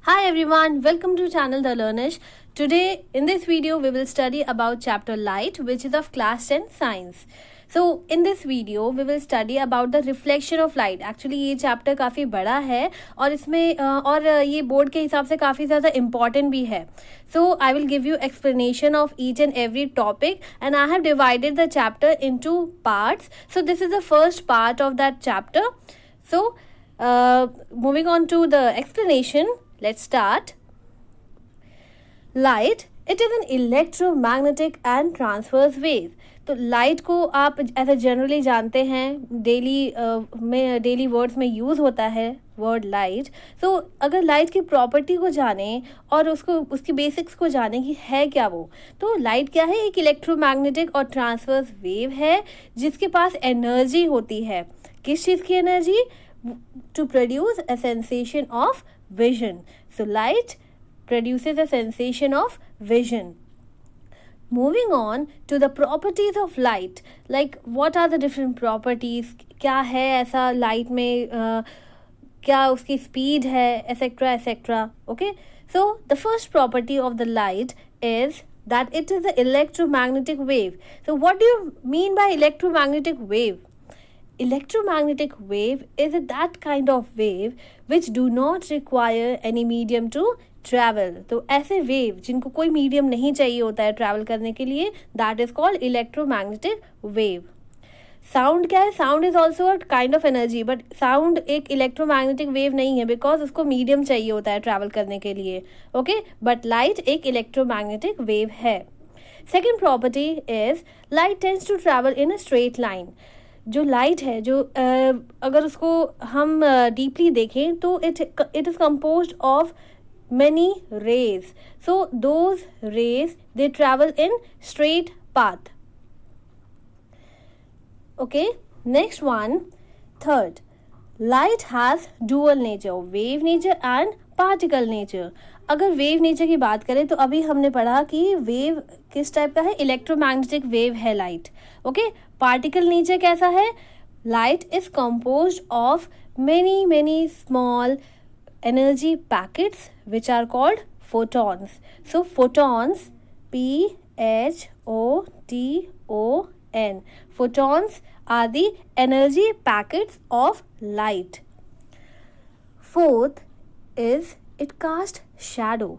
Hi everyone, welcome to channel The Learnish. Today in this video we will study about chapter Light, which is of class 10 science. So in this video we will study about the reflection of light. Actually ये chapter काफ़ी बड़ा है और इसमें ये board के हिसाब से काफ़ी ज़्यादा important भी है. So I will give you explanation of each and every topic and I have divided the chapter into parts. So this is the first part of that chapter. So moving on to the explanation. Let's start. Light, it is an electromagnetic and transverse wave. तो light को आप ऐसे generally जानते हैं, daily words में use होता है word light. तो अगर लाइट की प्रॉपर्टी को जाने और उसकी बेसिक्स को जाने कि है क्या वो, तो लाइट क्या है? एक इलेक्ट्रोमैग्नेटिक और ट्रांसवर्स वेव है जिसके पास एनर्जी होती है. किस चीज़ की energy? To produce a sensation of vision. So light produces a sensation of vision. Moving on to the properties of light, like what are the different properties, क्या है ऐसा light में, क्या उसकी speed है, etc etc. Okay, so the first property of the light is that it is an electromagnetic wave. So what do you mean by electromagnetic wave? Electromagnetic wave is that kind of wave which do not require any medium to travel. तो ऐसे wave जिनको कोई medium नहीं चाहिए होता है travel करने के लिए, that is called electromagnetic wave. Sound क्या है? Sound is also a kind of energy, but sound एक electromagnetic wave नहीं है because उसको medium चाहिए होता है travel करने के लिए. Okay, but light एक electromagnetic wave है. Second property is light tends to travel in a straight line. जो लाइट है, जो अगर उसको हम डीपली देखें तो it is composed of many rays. So those rays, they travel in straight path. Okay, next one, third. Light has dual nature, wave nature and particle nature. अगर wave nature की बात करें तो अभी हमने पढ़ा कि वेव किस टाइप का है? इलेक्ट्रोमैग्नेटिक वेव है लाइट. ओके, पार्टिकल नेचर कैसा है? Light is composed of many small energy packets which are called photons. So photons, P-H-O-T-O-N. Photons are the energy packets of light. Fourth is it casts shadow.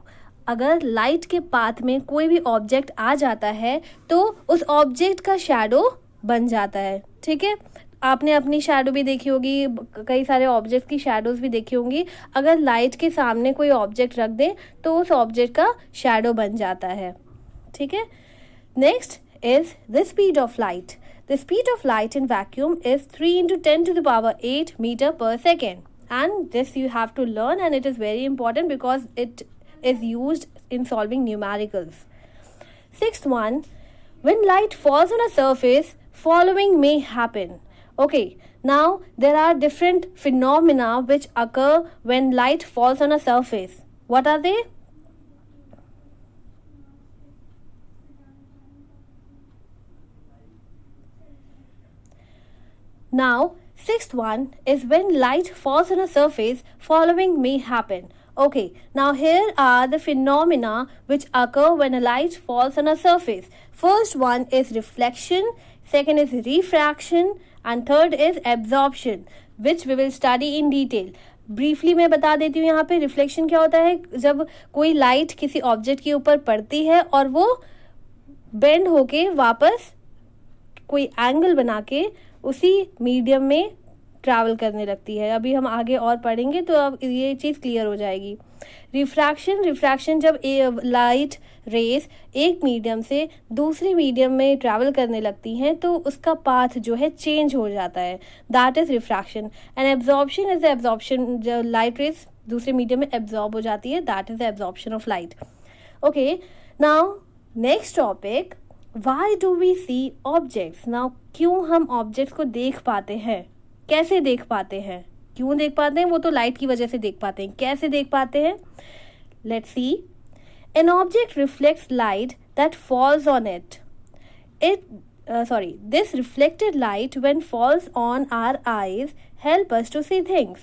अगर light के path में कोई भी object आ जाता है तो उस ऑब्जेक्ट का शैडो बन जाता है. ठीक है, आपने अपनी शैडो भी देखी होगी, कई सारे ऑब्जेक्ट की शैडोज भी देखी होंगी. अगर लाइट के सामने कोई ऑब्जेक्ट रख दें तो उस ऑब्जेक्ट का शैडो बन जाता है. ठीक है, next is the speed of light. The speed of light in vacuum is 3 × 10⁸ metre per second. And this you have to learn, and it is very important because it is used in solving numericals. Sixth one, when light falls on a surface, following may happen. Okay, now there are different phenomena which occur when light falls on a surface. What are they? Now, sixth one is when light falls on a surface, following may happen. Okay, now here are the phenomena which occur when a light falls on a surface. First one is reflection, second is refraction, and third is absorption, which we will study in detail. Briefly मैं बता देती हूँ यहाँ पे. Reflection क्या होता है? जब कोई लाइट किसी ऑब्जेक्ट के ऊपर पड़ती है और वो बेंड होके वापस कोई एंगल बना के उसी मीडियम में ट्रैवल करने लगती है. अभी हम आगे और पढ़ेंगे तो अब ये चीज़ क्लियर हो जाएगी. रिफ्रैक्शन जब लाइट रेस एक मीडियम से दूसरी मीडियम में ट्रैवल करने लगती हैं तो उसका पाथ जो है चेंज हो जाता है. That is refraction. And absorption is absorption, जब लाइट रेस दूसरे मीडियम में एब्जॉर्ब हो जाती है, that is absorption of light. Okay, now next topic, Why do we see objects? Now, क्यों हम ऑब्जेक्ट्स को देख पाते हैं? कैसे देख पाते हैं? क्यों देख पाते हैं? वो तो लाइट की वजह से देख पाते हैं. कैसे देख पाते हैं? Let's see. An object reflects light that falls on it. This reflected light when falls on our eyes help us to see things.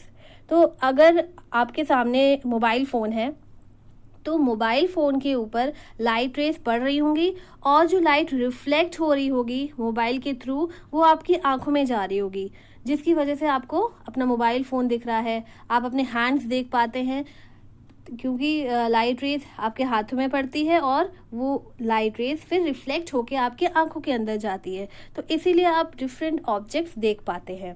तो अगर आपके सामने मोबाइल फ़ोन है तो मोबाइल फ़ोन के ऊपर लाइट रेज पड़ रही होंगी और जो लाइट रिफ्लेक्ट हो रही होगी मोबाइल के थ्रू वो आपकी आंखों में जा रही होगी, जिसकी वजह से आपको अपना मोबाइल फ़ोन दिख रहा है, आप अपने हैंड्स देख पाते हैं क्योंकि लाइट रेज आपके हाथों में पड़ती है और वो लाइट रेज फिर रिफ्लेक्ट होके आपकी आंखों के अंदर जाती है, तो इसीलिए आप डिफरेंट ऑब्जेक्ट्स देख पाते हैं।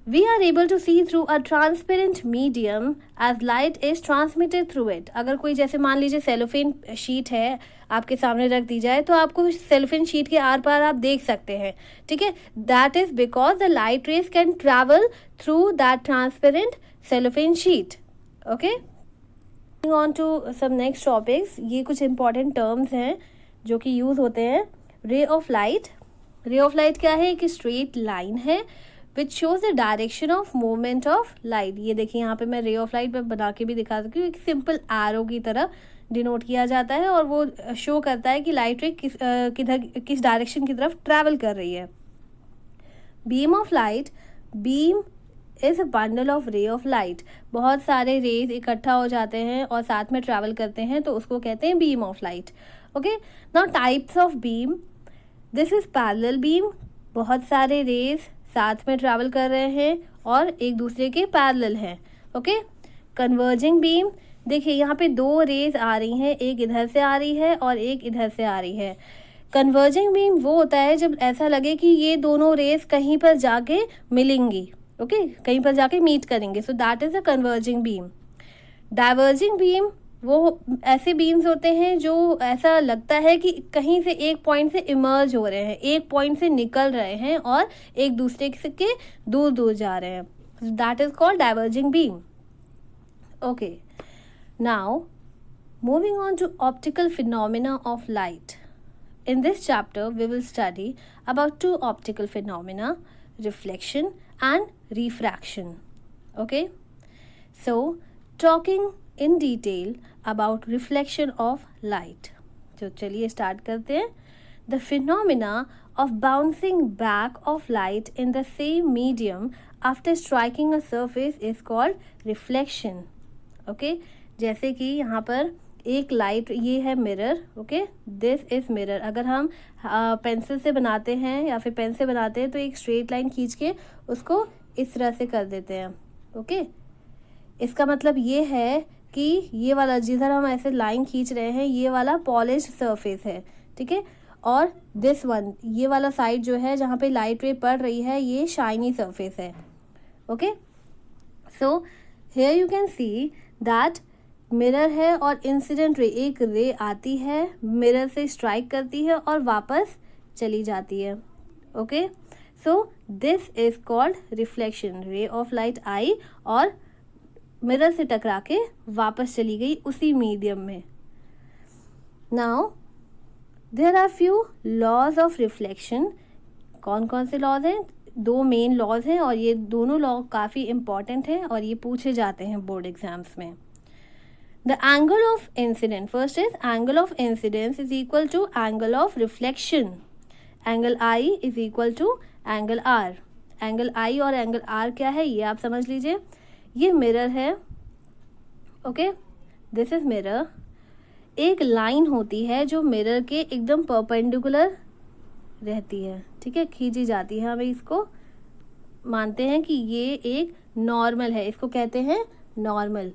We are able to see through a transparent medium as light is transmitted through it. अगर कोई जैसे मान लीजिए सेलोफेन शीट है आपके सामने रख दी जाए तो आपको सेलोफेन शीट के आर पार आप देख सकते हैं, ठीक है। That is because the light rays can travel through that transparent cellophane sheet. Okay, on to some next topics. ये कुछ इंपॉर्टेंट टर्म्स हैं जो कि यूज होते हैं। रे ऑफ लाइट। रे ऑफ लाइट क्या है? एक स्ट्रेट लाइन है which shows the direction of movement of light. ये देखिए यहाँ पे मैं रे ऑफ लाइट में बना के भी दिखा सकती हूँ, एक सिंपल एरो की तरह डिनोट किया जाता है और वो शो करता है कि लाइट रे किस डायरेक्शन की तरफ ट्रैवल कर रही है। Beam of light. Beam is a bundle of रे ऑफ लाइट। बहुत सारे रेज इकट्ठा हो जाते हैं और साथ में ट्रैवल करते हैं तो उसको कहते हैं beam of light. Okay, now types of beam. This is parallel beam. बहुत सारे रेज साथ में ट्रैवल कर रहे हैं और एक दूसरे के पैरेलल हैं। Okay, converging beam. देखिए यहाँ पे दो रेज आ रही हैं, एक इधर से आ रही है और एक इधर से आ रही है। कन्वर्जिंग बीम वो होता है जब ऐसा लगे कि ये दोनों रेज कहीं पर जाके मिलेंगी, ओके, कहीं पर जाके मीट करेंगे, so that is a converging beam. Diverging beam वो ऐसे बीम्स होते हैं जो ऐसा लगता है कि कहीं से एक पॉइंट से इमर्ज हो रहे हैं, एक पॉइंट से निकल रहे हैं और एक दूसरे के दूर दूर जा रहे हैं, that is called diverging beam. Okay, now moving on to optical phenomena of light. In this chapter, we will study about two optical phenomena, reflection and refraction. Okay? So, talking in detail about reflection of light. तो चलिए start करते हैं. The phenomena of bouncing back of light in the same medium after striking a surface is called reflection. Okay? जैसे कि यहाँ पर एक light, ये है mirror, okay, this is mirror. अगर हम पेंसिल से बनाते हैं या फिर पेन से बनाते हैं तो एक स्ट्रेट लाइन खींच के उसको इस तरह से कर देते हैं, ओके। इसका मतलब ये है कि ये वाला जिधर हम ऐसे लाइन खींच रहे हैं ये वाला पॉलिश्ड सरफेस है, ठीक है, और दिस वन, ये वाला साइड जो है जहाँ पे लाइट रे पड़ रही है ये शाइनी सरफेस है, okay. So here you can see that mirror है और इंसिडेंट रे, एक रे आती है, मिरर से स्ट्राइक करती है और वापस चली जाती है, okay. So this is called reflection. Ray of light I और मिरर से टकरा के वापस चली गई उसी मीडियम में। Now there are few laws of reflection. कौन कौन से लॉज हैं? दो मेन लॉज हैं और ये दोनों लॉ काफ़ी इंपॉर्टेंट हैं और ये पूछे जाते हैं बोर्ड एग्जाम्स में। The angle of incidence, first is angle of incidence is equal to angle of reflection. Angle I is equal to angle R. Angle I और angle R क्या है ये आप समझ लीजिए। ये मिरर है, ओके, दिस इज मिरर। एक लाइन होती है जो मिरर के एकदम परपेंडिकुलर रहती है, ठीक है, खींची जाती है। हमें इसको मानते हैं कि ये एक नॉर्मल है, इसको कहते हैं normal.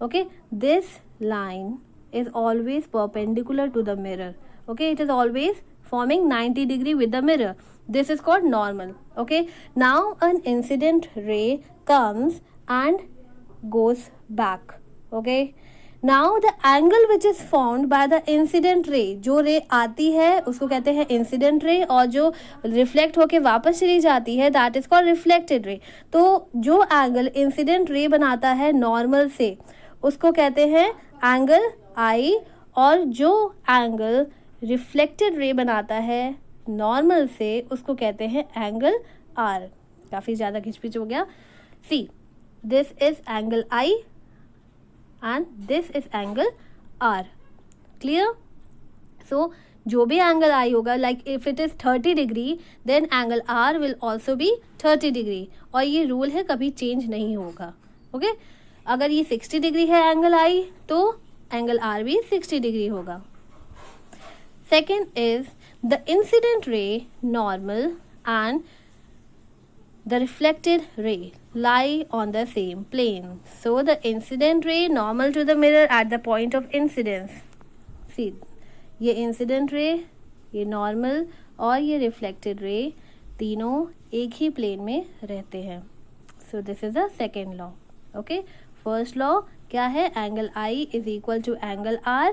Okay, this line is always perpendicular to the mirror. Okay, it is always forming 90 degree with the mirror. This is called normal. Okay, now an incident ray comes and goes back. Okay, now the angle which is formed by the incident ray, जो रे आती है उसको कहते हैं incident ray और जो reflect होके वापस चली जाती है that is called reflected ray. तो जो एंगल इंसिडेंट रे बनाता है नॉर्मल से उसको कहते हैं एंगल आई और जो एंगल रिफ्लेक्टेड रे बनाता है नॉर्मल से उसको कहते हैं एंगल आर। काफ़ी ज़्यादा खिंचपिच हो गया। See, this is angle I and this is angle R. Clear? So जो भी एंगल आई होगा, like if it is 30 degree then angle R will also be 30 degree, और ये रूल है कभी चेंज नहीं होगा। ओके, अगर ये 60 डिग्री है एंगल आई तो एंगल आर भी 60 डिग्री होगा। Second is the incident ray normal and the reflected ray lie on the same plane. So the incident ray normal to the mirror at the point of incidence. See, ये incident ray, ये normal और ये reflected ray तीनों एक ही plane में रहते हैं. So this is the second law. Okay, first law क्या है? Angle I is equal to angle R.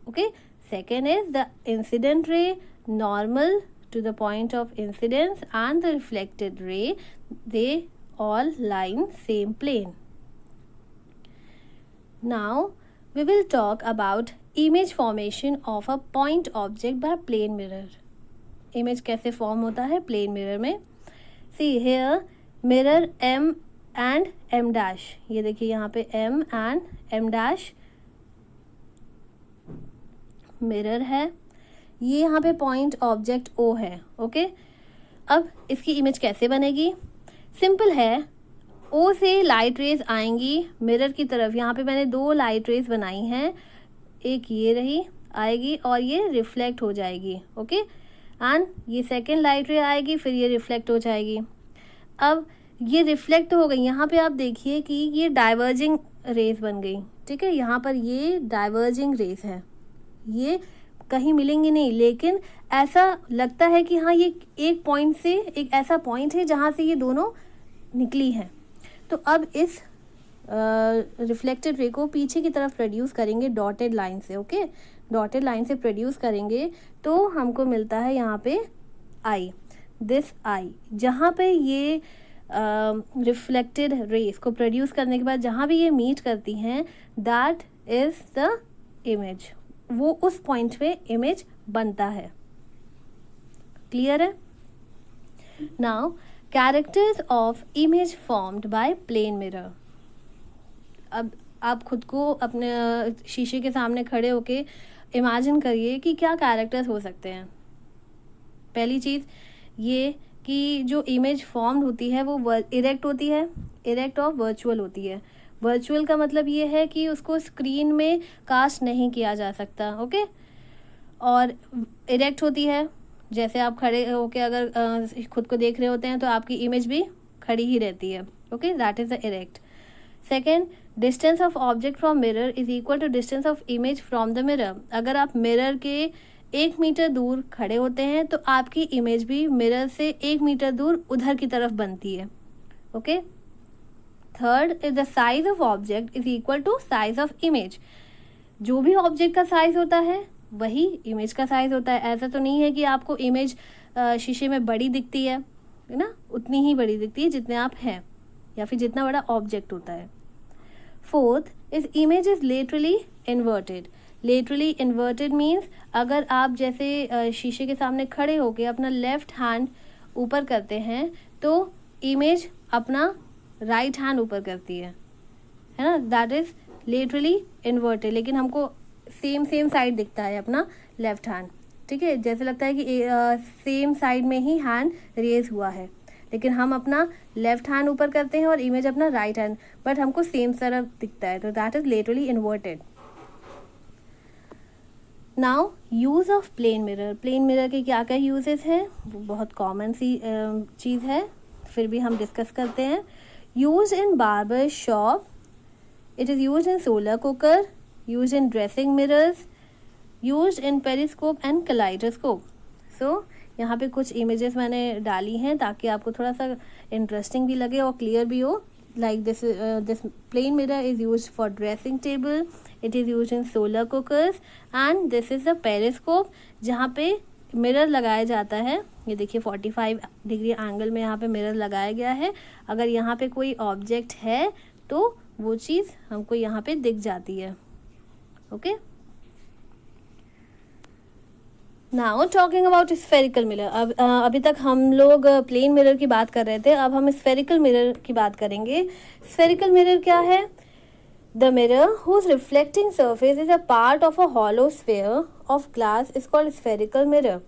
Okay, second is the incident ray normal to the point of incidence and the reflected ray, they all lie in same plane. Now we will talk about image formation of a point object by plane mirror. Image कैसे form होता है plane mirror में? See here mirror M and M dash. ये देखिए यहाँ पे M and M dash mirror है, ये यहाँ पे पॉइंट ऑब्जेक्ट O है। ओके, अब इसकी इमेज कैसे बनेगी? सिंपल है, O से लाइट रेज आएंगी मिरर की तरफ। यहाँ पे मैंने 2 लाइट रेज बनाई हैं, एक ये रही आएगी और ये रिफ्लेक्ट हो जाएगी। ओके, एंड ये सेकेंड लाइट रे आएगी, फिर ये रिफ्लेक्ट हो जाएगी। अब ये रिफ्लेक्ट हो गई, यहाँ पे आप देखिए कि ये डाइवर्जिंग रेज बन गई। ठीक है, यहाँ पर ये डाइवर्जिंग रेज है, ये कहीं मिलेंगी नहीं, लेकिन ऐसा लगता है कि हाँ ये एक पॉइंट से, एक ऐसा पॉइंट है जहाँ से ये दोनों निकली हैं। तो अब इस रिफ्लेक्टेड रे को पीछे की तरफ प्रोड्यूस करेंगे डॉटेड लाइन से। ओके, डॉटेड लाइन से प्रोड्यूस करेंगे तो हमको मिलता है यहाँ पे आई, दिस आई, जहाँ पे ये रिफ्लेक्टेड रेस को प्रोड्यूस करने के बाद जहाँ भी ये मीट करती हैं, दैट इज द इमेज, वो उस पॉइंट पे इमेज बनता है। क्लियर है? Now characters of image formed by plane mirror. अब आप खुद को अपने शीशे के सामने खड़े होके इमेजिन करिए कि क्या कैरेक्टर्स हो सकते हैं। पहली चीज़ ये कि जो इमेज फॉर्म्ड होती है वो इरेक्ट होती है, इरेक्ट और वर्चुअल होती है। वर्चुअल का मतलब ये है कि उसको स्क्रीन में कास्ट नहीं किया जा सकता। ओके, और इरेक्ट होती है, जैसे आप खड़े होके अगर खुद को देख रहे होते हैं तो आपकी इमेज भी खड़ी ही रहती है। Okay, that is the erect. Second, distance of object from mirror is equal to distance of image from the mirror. अगर आप मिरर के 1 मीटर दूर खड़े होते हैं तो आपकी इमेज भी मिरर से 1 मीटर दूर उधर की तरफ बनती है। Okay, third is the size of object is equal to size of image. जो भी ऑब्जेक्ट का साइज होता है वही इमेज का साइज होता है। ऐसा तो नहीं है कि आपको इमेज शीशे में बड़ी दिखती है ना, उतनी ही बड़ी दिखती है जितने आप हैं या फिर जितना बड़ा ऑब्जेक्ट होता है। Fourth is image is laterally inverted. Laterally inverted means अगर आप जैसे शीशे के सामने खड़े होके अपना लेफ्ट हैंड ऊपर करते हैं तो इमेज अपना राइट हैंड ऊपर करती है ना, दैट इज लेटरली इन्वर्टेड। लेकिन हमको सेम साइड दिखता है अपना लेफ्ट हैंड। ठीक है, जैसे लगता है कि सेम साइड में ही हैंड रेज हुआ है, लेकिन हम अपना लेफ्ट हैंड ऊपर करते हैं और इमेज अपना राइट हैंड, बट हमको सेम तरफ दिखता है, तो that is laterally inverted. Now use of plane mirror. Plane mirror के क्या क्या यूजेस हैं, वो बहुत कॉमन सी चीज़ है, फिर भी हम डिस्कस करते हैं। Use in barber shop, it is use in solar cooker, use in dressing mirrors, use in periscope and kaleidoscope. So यहाँ पे कुछ इमेजेस मैंने डाली हैं ताकि आपको थोड़ा सा इंटरेस्टिंग भी लगे और क्लियर भी हो। Like this plane mirror is use for dressing table, it is use in solar cookers, and this is the periscope जहाँ पे मिरर लगाया जाता है। ये देखिए 45 डिग्री एंगल में यहाँ पे मिरर लगाया गया है। अगर यहाँ पे कोई ऑब्जेक्ट है तो वो चीज़ हमको यहाँ पे दिख जाती है। Okay, now talking about spherical mirror. अब अभी तक हम लोग प्लेन मिरर की बात कर रहे थे, अब हम स्फेरिकल मिरर की बात करेंगे। स्फेरिकल मिरर क्या है? The mirror whose reflecting surface is a part of a hollow sphere of glass is called spherical mirror.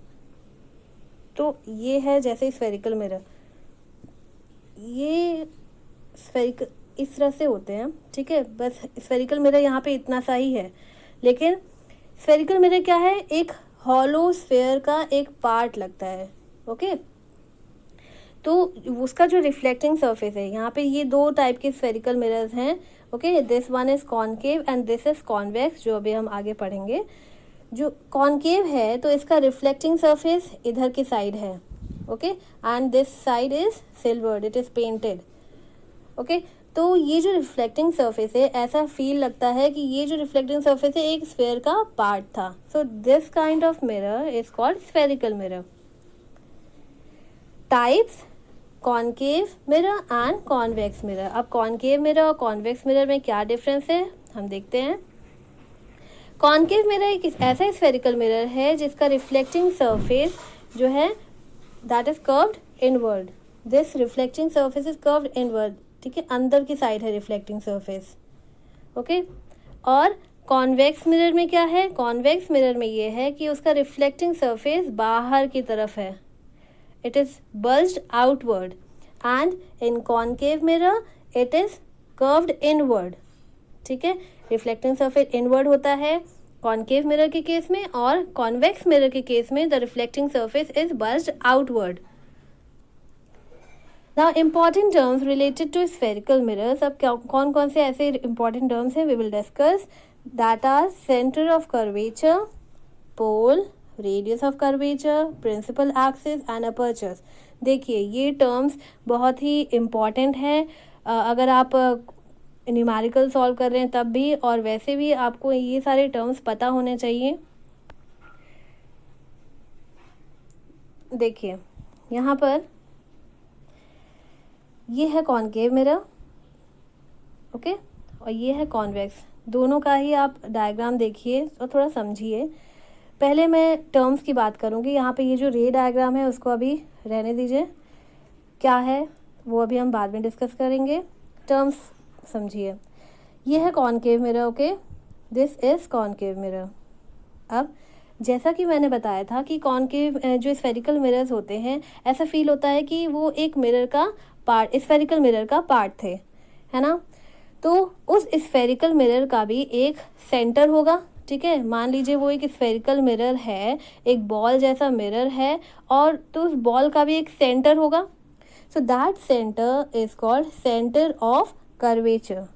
तो ये है जैसे स्फेरिकल मिरर, ये स्फेरिकल इस तरह से होते हैं, ठीक है। बस स्फेरिकल मिरर यहाँ पे इतना सा ही है, लेकिन स्फेरिकल मिरर क्या है, एक हॉलो स्फेयर का एक पार्ट लगता है, ओके। तो उसका जो रिफ्लेक्टिंग सरफेस है, यहाँ पे ये दो टाइप के स्फेरिकल मिरर्स हैं, okay. This one is concave and this is convex, जो अभी हम आगे पढ़ेंगे। जो कॉनकेव है तो इसका रिफ्लेक्टिंग सरफेस इधर की साइड है, okay, and this side is silvered, it is painted, okay. तो ये जो रिफ्लेक्टिंग सरफेस है, ऐसा फील लगता है कि ये जो रिफ्लेक्टिंग सरफेस है एक स्फेयर का पार्ट था। So this kind of mirror is called spherical mirror. Types, concave mirror and convex mirror. अब कॉनकेव मिरर और कॉन्वेक्स मिरर में क्या डिफरेंस है हम देखते हैं। कॉनकेव मिरर एक ऐसा स्फेरिकल मिरर है जिसका रिफ्लेक्टिंग सरफेस जो है that is curved inward. This reflecting surface is curved inward, ठीक है, अंदर की साइड है रिफ्लेक्टिंग सरफेस, ओके। और कॉन्वेक्स मिरर में क्या है, कॉन्वेक्स मिरर में ये है कि उसका रिफ्लेक्टिंग सरफेस बाहर की तरफ है, it is bulged outward, and in concave mirror it is curved inward, ठीक है। रिफ्लेक्टिंग सरफेस इनवर्ड होता है कॉनकेव मिरर के केस में, और कॉन्वेक्स मिरर के केस में the reflecting surface is bulged outward. Now important terms related to spherical mirrors. अब कौन कौन से ऐसे important terms हैं we will discuss, that are center of curvature, pole, radius of curvature, principal axis and apertures. देखिए ये terms बहुत ही important हैं, अगर आप न्यूमेरिकल सॉल्व कर रहे हैं तब भी, और वैसे भी आपको ये सारे टर्म्स पता होने चाहिए। देखिए यहाँ पर ये है कॉनकेव मिरर, ओके, और ये है कॉन्वेक्स। दोनों का ही आप डायग्राम देखिए और थोड़ा समझिए। पहले मैं टर्म्स की बात करूँगी। यहाँ पे ये जो रे डायग्राम है उसको अभी रहने दीजिए, क्या है वो अभी हम बाद में डिस्कस करेंगे। टर्म्स समझिए। ये है concave mirror, okay, this is concave mirror. अब जैसा कि मैंने बताया था कि कॉनकेव जो स्फेरिकल मिरर्स होते हैं, ऐसा फील होता है कि वो एक मिरर का पार्ट, स्फेरिकल मिरर का पार्ट थे, है ना। तो उस स्फेरिकल मिरर का भी एक सेंटर होगा, ठीक है। मान लीजिए वो एक स्फेरिकल मिरर है, एक बॉल जैसा मिरर है, और तो उस बॉल का भी एक सेंटर होगा। So that centre is called centre of curvature,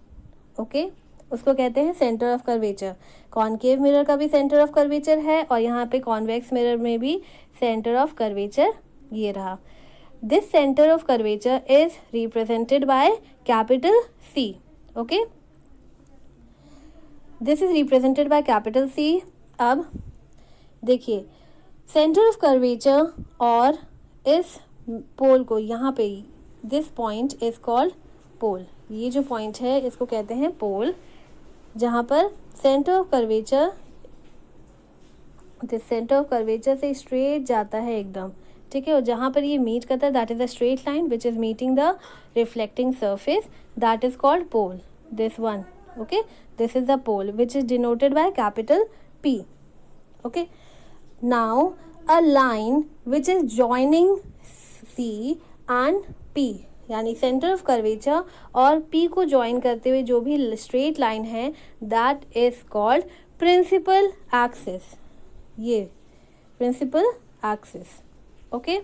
okay, उसको कहते हैं centre of curvature. Concave mirror का भी सेंटर ऑफ कर्वेचर है, और यहाँ पे कॉन्वेक्स मिरर में भी सेंटर ऑफ कर्वेचर ये रहा। This centre of curvature is represented by capital C, okay, this is represented by capital C. अब देखिए सेंटर ऑफ कर्वेचर और इस पोल को यहाँ पे, this point is called pole. ये जो पॉइंट है इसको कहते हैं पोल, जहाँ पर centre of curvature, this centre of curvature से स्ट्रेट जाता है एकदम, ठीक है। और जहाँ पर ये मीट करता है that is a straight line which is meeting the reflecting surface, that is called pole, this one, okay, this is the pole which is denoted by capital P, okay. Now a line which is joining C and P, यानी centre of curvature और P को join करते हुए जो भी straight line है that is called principal axis, ये principal axis, okay.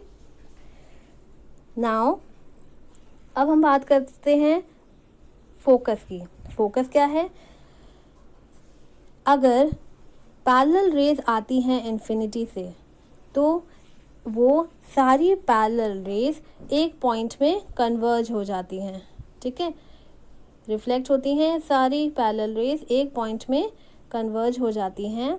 Now अब हम बात करते हैं फोकस की। फोकस क्या है, अगर पैरेलल रेज आती हैं इन्फिनिटी से तो वो सारी पैरेलल रेज एक पॉइंट में कन्वर्ज हो जाती हैं, ठीक है, रिफ्लेक्ट होती हैं सारी पैरेलल रेज एक पॉइंट में कन्वर्ज हो जाती हैं।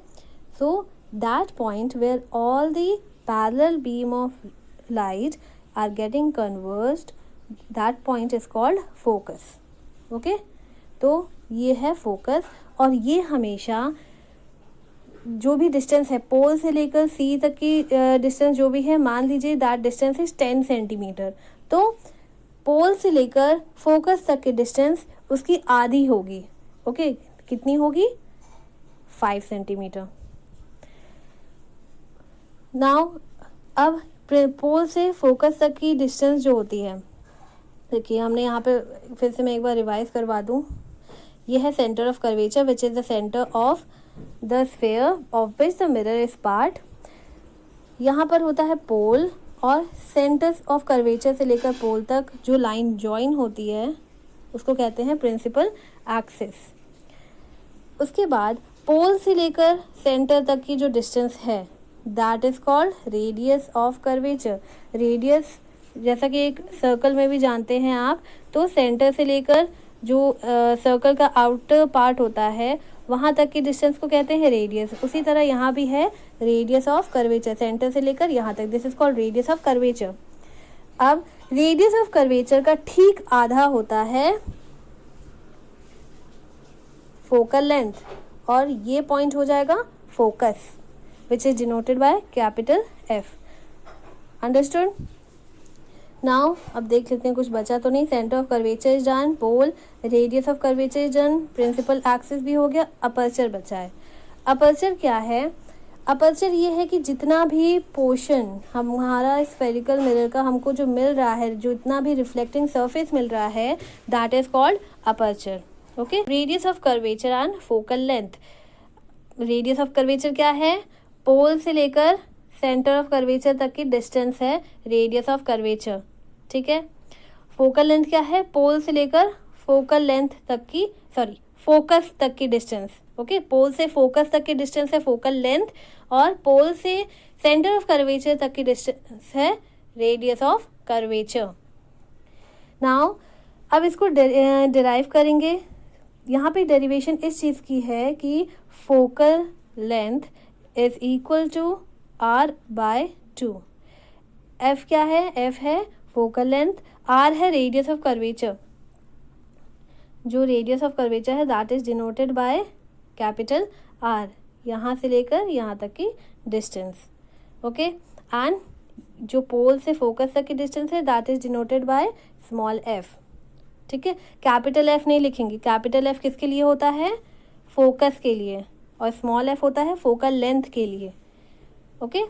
So that point where all the parallel beam of light are getting converged, that point is called focus, okay. तो ये है फोकस, और ये हमेशा जो भी डिस्टेंस है पोल से लेकर सी तक की डिस्टेंस जो भी है, मान लीजिए दैट डिस्टेंस इज 10 सेंटीमीटर, तो पोल से लेकर फोकस तक की डिस्टेंस उसकी आधी होगी, ओके, कितनी होगी? 5 सेंटीमीटर। नाउ अब पोल से फोकस तक की डिस्टेंस जो होती है, देखिए हमने यहाँ पे फिर से मैं एक बार रिवाइज करवा दूँ। ये है centre of curvature which is the centre of the sphere of which the mirror is part. यहाँ पर होता है पोल, और सेंटर ऑफ कर्वेचर से लेकर पोल तक जो लाइन जॉइन होती है उसको कहते हैं प्रिंसिपल एक्सिस। उसके बाद पोल से लेकर सेंटर तक की जो डिस्टेंस है that is called radius of curvature. Radius जैसा कि एक सर्कल में भी जानते हैं आप, तो सेंटर से लेकर जो सर्कल का आउटर पार्ट होता है वहाँ तक की डिस्टेंस को कहते हैं रेडियस। उसी तरह यहाँ भी है रेडियस ऑफ कर्वेचर, सेंटर से लेकर यहाँ तक, this is called radius of curvature. अब रेडियस ऑफ कर्वेचर का ठीक आधा होता है फोकल लेंथ, और ये पॉइंट हो जाएगा focus which is denoted by capital F. Understood? Now अब देख लेते हैं कुछ बचा तो नहीं। Centre of curvature is done, pole, radius of curvature is done, principal axis भी हो गया, अपर्चर बचा है। अपर्चर क्या है? अपर्चर ये है कि जितना भी पोर्शन हमारा स्फेरिकल मिरर का हमको जो मिल रहा है, जो इतना भी रिफ्लेक्टिंग सरफेस मिल रहा है, that is called aperture. Okay, radius of curvature and focal length. Radius of curvature क्या है? पोल से लेकर सेंटर ऑफ कर्वेचर तक की डिस्टेंस है रेडियस ऑफ कर्वेचर, ठीक है। फोकल लेंथ क्या है? पोल से लेकर फोकल लेंथ तक की, फोकस तक की डिस्टेंस। ओके, पोल से फोकस तक की डिस्टेंस है फोकल लेंथ, और पोल से सेंटर ऑफ कर्वेचर तक की डिस्टेंस है रेडियस ऑफ कर्वेचर। नाउ अब इसको डिराइव करेंगे। यहाँ पे डेरिवेशन इस चीज़ की है कि focal length is equal to r by 2। f क्या है? f है फोकल लेंथ, r है रेडियस ऑफ कर्वेचर। जो रेडियस ऑफ कर्वेचर है that is denoted by capital R, यहाँ से लेकर यहाँ तक की डिस्टेंस। ओके, एंड जो पोल से फोकस तक की डिस्टेंस है that is denoted by small f, ठीक है। कैपिटल F नहीं लिखेंगे। कैपिटल F किसके लिए होता है? फोकस के लिए, और स्मॉल f होता है फोकल लेंथ के लिए। Okay,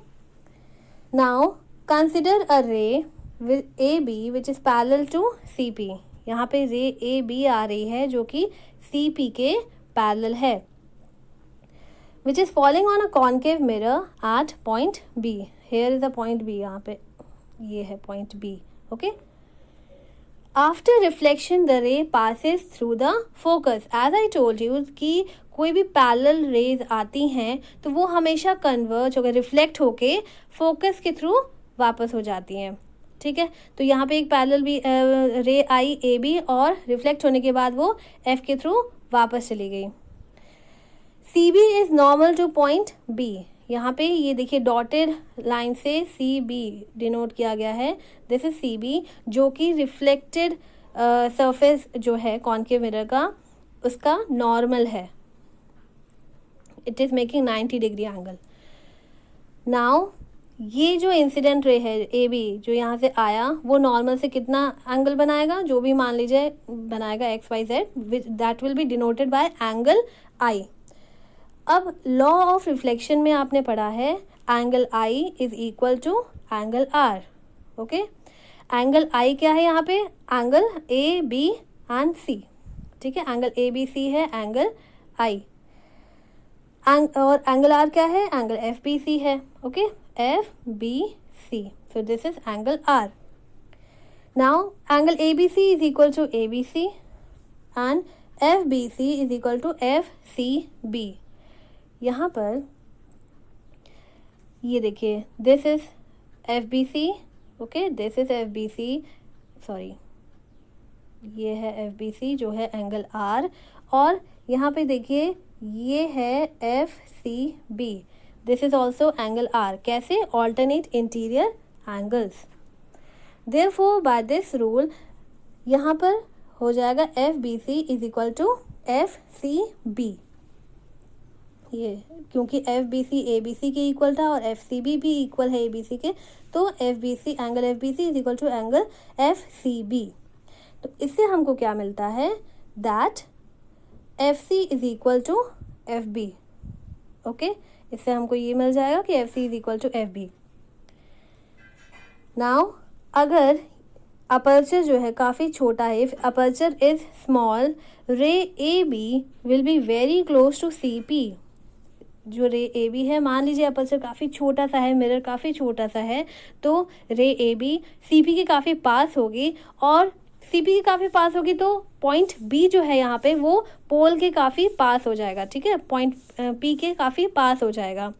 now consider a ray AB which is parallel to CP। यहाँ पे रे AB आ रही है जो कि CP के पैरेलल है, which is falling on a concave mirror at point B। Here is a point B, यहाँ पे ये है point B। Okay, after reflection the ray passes through the focus. As I told you कि कोई भी parallel raise आती हैं तो वो हमेशा कन्वर्ज होकर, रिफ्लेक्ट होके फोकस के थ्रू वापस हो जाती हैं, ठीक है। तो यहाँ पे एक पैरेलल भी रे आई AB, और रिफ्लेक्ट होने के बाद वो F के थ्रू वापस चली गई। CB is normal two point B। यहाँ पे ये देखिए डॉटेड लाइन से CB डिनोट किया गया है। दिस इज CB, जो कि रिफ्लेक्टेड सरफेस जो है कॉन्केव मिरर का, उसका नॉर्मल है। It is making 90 degree angle. Now ये जो इंसिडेंट रे है AB जो यहाँ से आया, वो नॉर्मल से कितना एंगल बनाएगा? जो भी मान लीजिए बनाएगा XYZ, that will be denoted by angle I। अब लॉ ऑफ रिफ्लेक्शन में आपने पढ़ा है angle I is equal to angle R। Okay, angle I क्या है? यहाँ पे एंगल AB एंड C, ठीक है। एंगल ABC है एंगल I, और एंगल R क्या है? एंगल FBC है। Okay, FBC, so this is angle R. Now angle ABC is equal to ABC and FBC is equal to FCB। यहाँ पर ये देखिए this is FBC, okay, this is FBC, sorry, ये है FBC जो है angle R, और यहाँ पे देखिए ये है FCB, this is also angle R। कैसे? Alternate interior angles. Therefore by this rule यहाँ पर हो जाएगा FBC is equal to FCB। ये क्योंकि FBC ABC के इक्वल था और FCB भी इक्वल है ABC के, तो FBC angle FBC is equal to angle FCB। तो इससे हमको क्या मिलता है? That F C is equal to F B. Okay, इससे हमको ये मिल जाएगा कि F C is equal to F B. Now अगर अपर्चर जो है काफ़ी छोटा है, if aperture is small, ray A B will be very close to C P. जो रे ए बी है, मान लीजिए अपर्चर काफ़ी छोटा सा है, मिरर काफ़ी छोटा सा है, तो रे ए बी सी पी के काफ़ी पास होगी, और सी पी के काफ़ी पास होगी तो पॉइंट बी जो है यहाँ पे वो पोल के काफ़ी पास हो जाएगा। ठीक है, पॉइंट पी के काफ़ी पास हो जाएगा।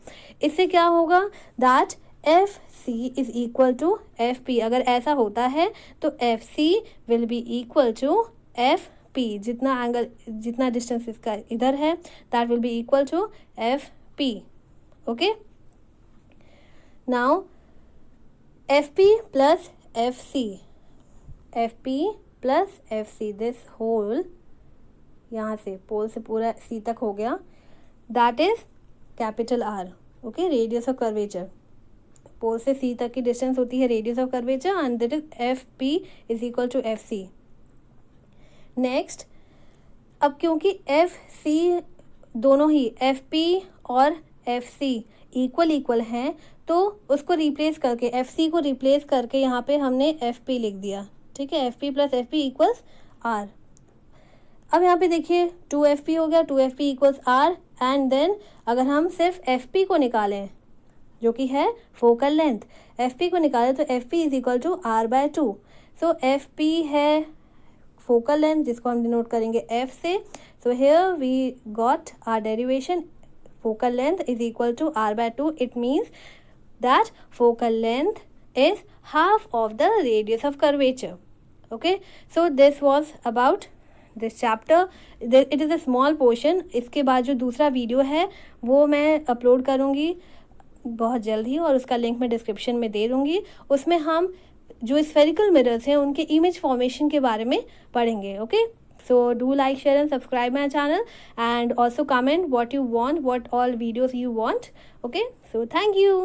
इससे क्या होगा, that F C is equal to F P. अगर ऐसा होता है तो F C will be equal to F P. जितना एंगल, जितना डिस्टेंस इसका इधर है, that will be equal to F P. Okay, now F P plus F C, F P plus F C, this whole यहाँ से pole से पूरा C तक हो गया, that is capital R. Okay, radius of curvature, पोल से C तक की डिस्टेंस होती है radius of curvature, and that is F P is equal to F C. Next, अब क्योंकि एफ सी दोनों ही एफ पी और एफ सी इक्वल हैं, तो उसको रिप्लेस करके, एफ सी को रिप्लेस करके यहाँ पे हमने एफ पी लिख दिया। ठीक है, F P plus F P equals R. अब यहाँ पे देखिए 2fp हो गया, 2fp equals are, and then अगर हम सिर्फ fp को निकालें जो कि है फोकल लेंथ, fp को निकालें तो fp is equal to r by 2। So fp है फोकल लेंथ जिसको हम डिनोट करेंगे f से। So here we got our derivation, focal length is equal to r by 2। It means that focal length is half of the radius of curvature. Okay, so this was about this chapter. It is a small portion. इसके बाद जो दूसरा video है वो मैं upload करूँगी बहुत जल्द ही, और उसका लिंक मैं डिस्क्रिप्शन में दे दूँगी। उसमें हम जो स्फेरिकल मिरर्स हैं उनके इमेज फॉर्मेशन के बारे में पढ़ेंगे। Okay, so do like, share and subscribe my channel, and also comment what you want, what all videos you want. Okay, so thank you.